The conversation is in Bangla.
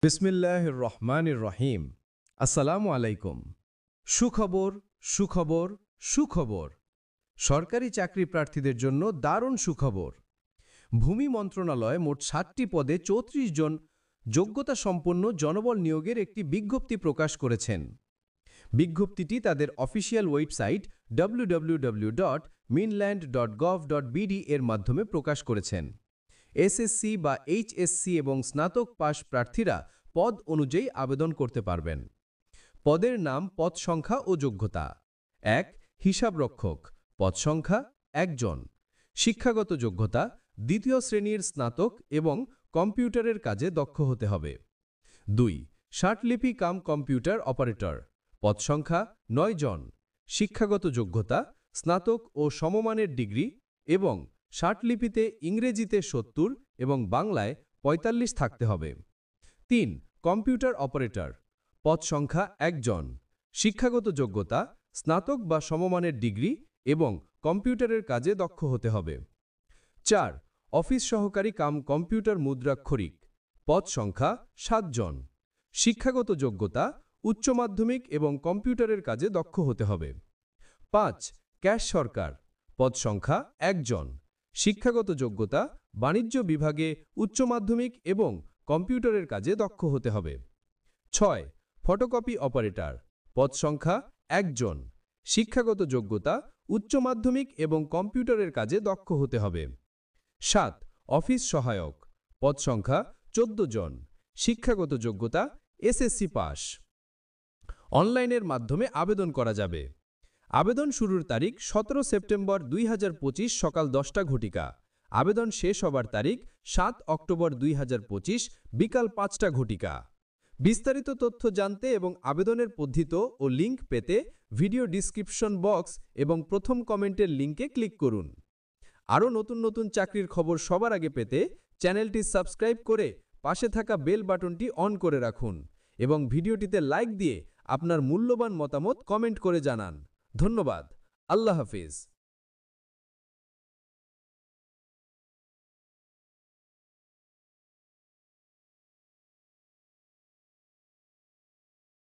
বিসমিল্লাহির রহমানির রহিম। আসসালামু আলাইকুম। সুখবর, সুখবর, সুখবর। সরকারি চাকরি প্রার্থীদের জন্য দারুণ সুখবর। ভূমি মন্ত্রণালয় মোট ৭টি পদে ৩৪ জন যোগ্যতা সম্পন্ন জনবল নিয়োগের একটি বিজ্ঞপ্তি প্রকাশ করেছেন। বিজ্ঞপ্তিটি তাদের অফিসিয়াল ওয়েবসাইট www.mainland.gov.bd এর মাধ্যমে প্রকাশ করেছেন। এসএসসি বা এইচএসসি এবং স্নাতক পাশ প্রার্থীরা পদ অনুযায়ী আবেদন করতে পারবেন। পদের নাম, পদ সংখ্যা ও যোগ্যতা: ১. হিসাবরক্ষক, পদ সংখ্যা ১ জন। শিক্ষাগত যোগ্যতা: দ্বিতীয় শ্রেণীর স্নাতক এবং কম্পিউটারের কাজে দক্ষ হতে হবে। ২. ষাটলিপি কাম কম্পিউটার অপারেটর, পদ সংখ্যা ৯ জন। শিক্ষাগত যোগ্যতা: স্নাতক ও সমমানের ডিগ্রি এবং ষাটলিপিতে ইংরেজিতে ৭০ এবং বাংলায় ৪৫ থাকতে হবে। ৩. কম্পিউটার অপারেটর, পদ সংখ্যা ১ জন। শিক্ষাগত যোগ্যতা: স্নাতক বা সমমানের ডিগ্রি এবং কম্পিউটারের কাজে দক্ষ হতে হবে। ৪. অফিস সহকারী কাম কম্পিউটার মুদ্রাক্ষরিক, পদ সংখ্যা ৭ জন। শিক্ষাগত যোগ্যতা: উচ্চ মাধ্যমিক এবং কম্পিউটারের কাজে দক্ষ হতে হবে। ৫. ক্যাশ সরকার, পদ সংখ্যা ১ জন। শিক্ষাগত যোগ্যতা: বাণিজ্য বিভাগে উচ্চ মাধ্যমিক এবং কম্পিউটারের কাজে দক্ষ হতে হবে। ৬. ফটোকপি অপারেটর, পদ সংখ্যা ১ জন। শিক্ষাগত যোগ্যতা: উচ্চ মাধ্যমিক এবং কম্পিউটারের কাজে দক্ষ হতে হবে। ৭. অফিস সহায়ক, পদ সংখ্যা ১৪ জন। শিক্ষাগত যোগ্যতা: এসএসসি পাস। অনলাইনের মাধ্যমে আবেদন করা যাবে। আবেদন শুরুর তারিখ ১৭ সেপ্টেম্বর ২০২৫ সকাল ১০টা ঘটিকা। আবেদন শেষ হবার তারিখ ৭ অক্টোবর ২০২৫ বিকাল ৫টা ঘটিকা। বিস্তারিত তথ্য জানতে এবং আবেদনের পদ্ধতি ও লিঙ্ক পেতে ভিডিও ডিসক্রিপশন বক্স এবং প্রথম কমেন্টের লিঙ্কে ক্লিক করুন। আরও নতুন নতুন চাকরির খবর সবার আগে পেতে চ্যানেলটি সাবস্ক্রাইব করে পাশে থাকা বেল বাটনটি অন করে রাখুন এবং ভিডিওটিতে লাইক দিয়ে আপনার মূল্যবান মতামত কমেন্ট করে জানান। ধন্যবাদ। আল্লাহ হাফিজ।